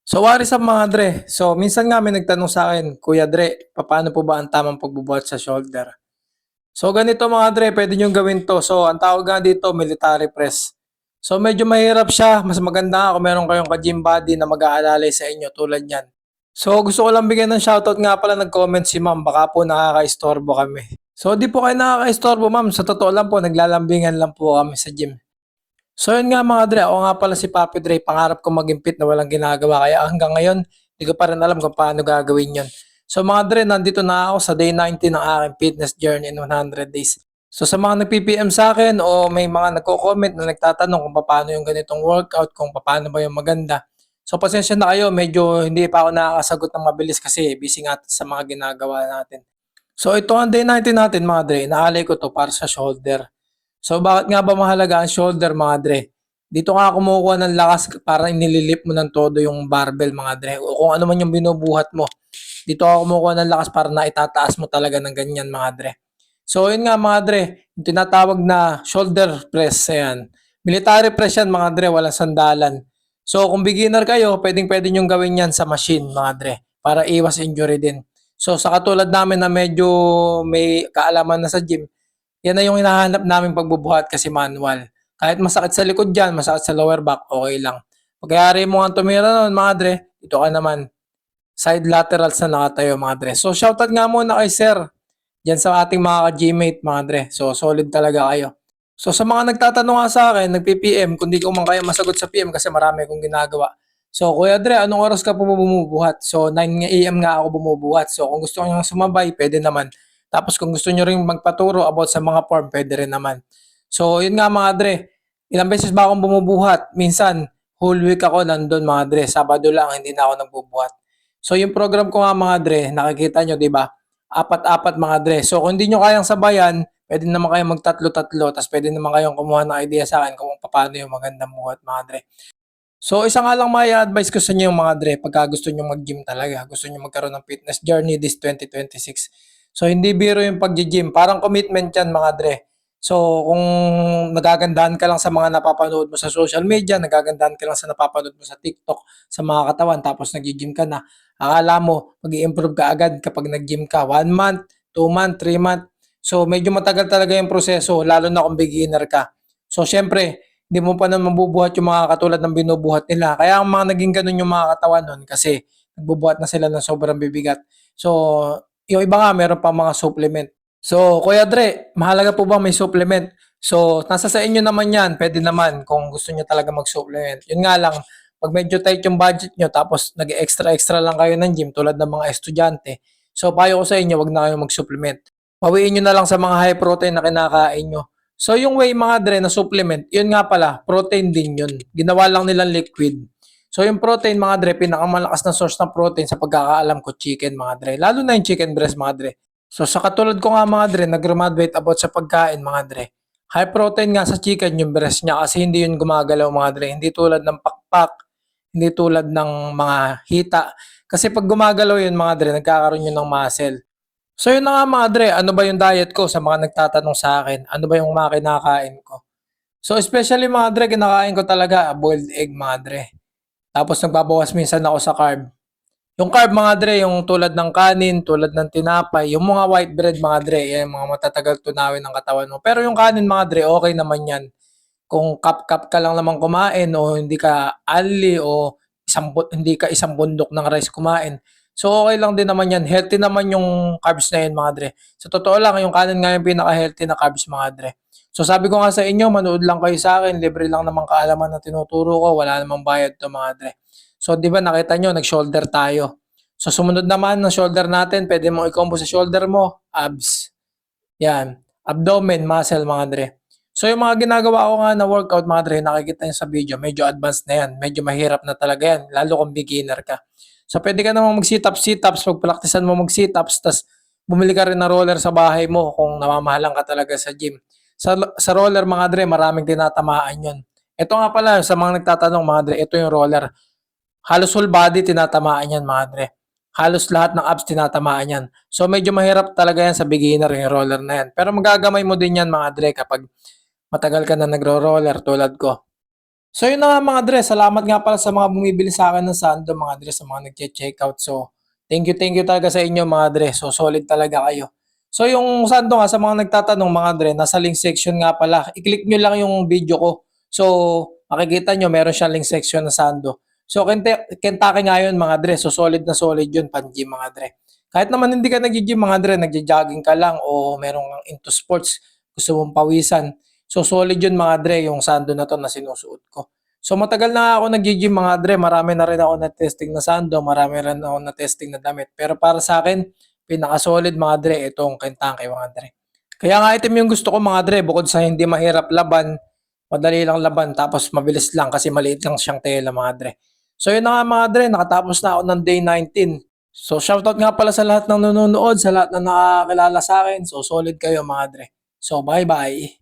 So, what is up mga Dre? So, minsan nga may nagtanong sa akin, Kuya Dre, paano po ba ang tamang pagbubuhat sa shoulder? So, ganito mga Dre, pwede nyo gawin to. So, ang tawag nga dito, military press. So, medyo mahirap siya. Mas maganda nga kung meron kayong ka-gym body na mag-aalalay sa inyo tulad yan. So, gusto ko lang bigyan ng shoutout nga pala nag-comment si ma'am. Baka po nakaka-istorbo kami. So, di po kayo nakaka-istorbo ma'am. Sa totoo lang po, naglalambingan lang po kami sa gym. So yun nga mga Dre, ako nga pala si Papi Dre, pangarap ko maging fit na walang ginagawa. Kaya hanggang ngayon, hindi ko pa rin alam kung paano gagawin yun. So mga Dre, nandito na ako sa day 19 ng aking fitness journey in 100 days. So sa mga nag-PPM sa akin o may mga nagko-comment na nagtatanong kung paano yung ganitong workout, kung paano ba yung maganda. So pasensya na kayo, medyo hindi pa ako nakakasagot ng mabilis kasi busy nga sa mga ginagawa natin. So ito ang day 19 natin mga Dre, naalay ko to para sa shoulder. So bakit nga ba mahalaga ang shoulder mga Dre? Dito ka kumukuha ng lakas para inililip mo ng todo yung barbell mga Dre o kung ano man yung binubuhat mo. Dito ka kumukuha ng lakas para na itataas mo talaga ng ganyan mga Dre. So yun nga mga Dre, yung tinatawag na shoulder press yan. Military press yan mga Dre, walang sandalan. So kung beginner kayo, pwedeng nyong gawin yan sa machine mga Dre para iwas injury din. So sa katulad namin na medyo may kaalaman na sa gym, yan na yung hinahanap naming pagbubuhat kasi manual. Kahit masakit sa likod dyan, masakit sa lower back, okay lang. Pagkayari mo nga tumira nun, mga dre, ito ka naman. Side laterals na nakatayo, mga dre. So, shoutout nga muna kay sir. Diyan sa ating mga ka-gmate, mga dre. So, solid talaga kayo. So, sa mga nagtatanong nga sa akin, nag-PPM, kung di ko man kaya masagot sa PM kasi marami akong ginagawa. So, Kuya Dre, anong oras ka po bumubuhat? So, 9 AM nga ako bumubuhat. So, kung gusto nyo sumabay, pwede naman. Tapos kung gusto nyo rin magpaturo about sa mga form, pwede rin naman. So, yun nga mga Dre. Ilang beses ba akong bumubuhat? Minsan, whole week ako nandun mga Dre. Sabado lang, hindi na ako nagbubuhat. So, yung program ko nga mga Dre, nakikita nyo, di ba? Apat-apat mga Dre. So, kung hindi nyo kayang sabayan, pwede naman kayong magtatlo-tatlo. Tapos pwede naman kayong kumuha ng idea sa akin kung paano yung magandang buhat mga Dre. So, isa nga lang may advice ko sa inyo mga Dre, pagka gusto nyo mag-gym talaga, gusto nyo magkaroon ng fitness journey this 2026. So, hindi biro yung pag-gym, parang commitment yan mga Dre. So, kung nagagandahan ka lang sa mga napapanood mo sa social media, nagagandahan ka lang sa napapanood mo sa TikTok, sa mga katawan, tapos nag-gym ka na, akala mo, mag-i-improve ka agad kapag nag-gym ka. 1 month, 2 month, 3 month. So, medyo matagal talaga yung proseso, lalo na kung beginner ka. So, syempre, hindi mo pa naman mabubuhat yung mga katulad ng binubuhat nila. Kaya ang mga naging ganun yung mga katawan nun kasi nagbubuhat na sila ng sobrang bibigat. So, yung iba nga meron pa mga supplement. So, Kuya Dre, mahalaga po ba may supplement? So, nasa sa inyo naman yan. Pwede naman kung gusto nyo talaga mag-supplement. Yun nga lang, pag medyo tight yung budget nyo tapos nag-extra-extra lang kayo ng gym tulad ng mga estudyante, so payo ko sa inyo, wag na kayo mag-supplement. Pawiin nyo na lang sa mga high protein na kinakain nyo. So yung whey mga Dre na supplement, yun nga pala, protein din yun. Ginawa lang nilang liquid. So yung protein mga Dre, pinakamalakas na source ng protein sa pagkakaalam ko, chicken mga Dre. Lalo na yung chicken breast mga Dre. So sa katulad ko nga mga Dre, nag-graduate about sa pagkain mga Dre. High protein nga sa chicken yung breast niya kasi hindi yun gumagalaw mga Dre. Hindi tulad ng pakpak, hindi tulad ng mga hita. Kasi pag gumagalaw yun mga Dre, nagkakaroon yun ng muscle. So yun na nga mga Dre, ano ba yung diet ko sa mga nagtatanong sa akin? Ano ba yung mga kinakain ko? So especially mga Dre, kinakain ko talaga boiled egg mga Dre. Tapos nagbabawas minsan ako sa carb. Yung carb mga Dre, yung tulad ng kanin, tulad ng tinapay, yung mga white bread mga Dre, yan yung mga matatagal tunawin ng katawan mo. Pero yung kanin mga Dre, okay naman yan. Kung cup-cup ka lang naman kumain o hindi ka ali o hindi ka isang bundok ng rice kumain. So okay lang din naman yan. Healthy naman yung carbs na yun mga Dre. Sa totoo lang, yung kanin nga yung pinaka-healthy na carbs mga Dre. So sabi ko nga sa inyo, manood lang kayo sa akin. Libre lang naman kaalaman na tinuturo ko. Wala namang bayad to mga Dre. So di ba nakita nyo, nag-shoulder tayo. So sumunod naman ng shoulder natin, pwede mo i-combo sa shoulder mo, abs. Yan. Abdomen, muscle mga Dre. So yung mga ginagawa ko nga na workout mga Dre, nakikita nyo sa video, medyo advanced na yan. Medyo mahirap na talaga yan, lalo kung beginner ka. So pwede ka namang mag-sit-ups, pagpraktisan mo mag-sit-ups, tas bumili ka rin ng roller sa bahay mo kung namamahalan ka talaga sa gym. Sa roller mga Dre, maraming tinatamaan yun. Ito nga pala, sa mga nagtatanong mga Dre, ito yung roller. Halos whole body tinatamaan yan mga Dre. Halos lahat ng abs tinatamaan yan. So medyo mahirap talaga yan sa beginner yung roller na yan. Pero magagamay mo din yan mga Dre kapag matagal ka na nagro-roller tulad ko. So yun na nga mga dre, salamat nga pala sa mga bumibili sa akin ng sando mga dre, sa mga nagche-checkout. So thank you talaga sa inyo mga dre. So solid talaga kayo. So yung sando nga sa mga nagtatanong mga dre, nasa link section nga pala. I-click nyo lang yung video ko. So makikita nyo meron siyang link section na sando. So Kentucky nga yun mga dre. So solid na solid yun pan-gym mga dre. Kahit naman hindi ka nag-gym mga dre, nagja-jogging ka lang o merong into sports, gusto mong pawisan. So solid yun mga dre, yung sando na to na sinusuot ko. So matagal na ako nag-gym mga dre, marami na rin ako na-testing na sando, marami rin ako na-testing na damit. Pero para sa akin, pinaka-solid mga dre, itong Kentucky mga dre. Kaya nga item yung gusto ko mga dre, bukod sa hindi mahirap laban, madali lang laban, tapos mabilis lang kasi maliit lang siyang tela mga dre. So yun na nga mga dre, nakatapos na ako ng day 19. So shoutout nga pala sa lahat ng nanonood, sa lahat na nakakilala sa akin. So solid kayo mga dre. So bye bye.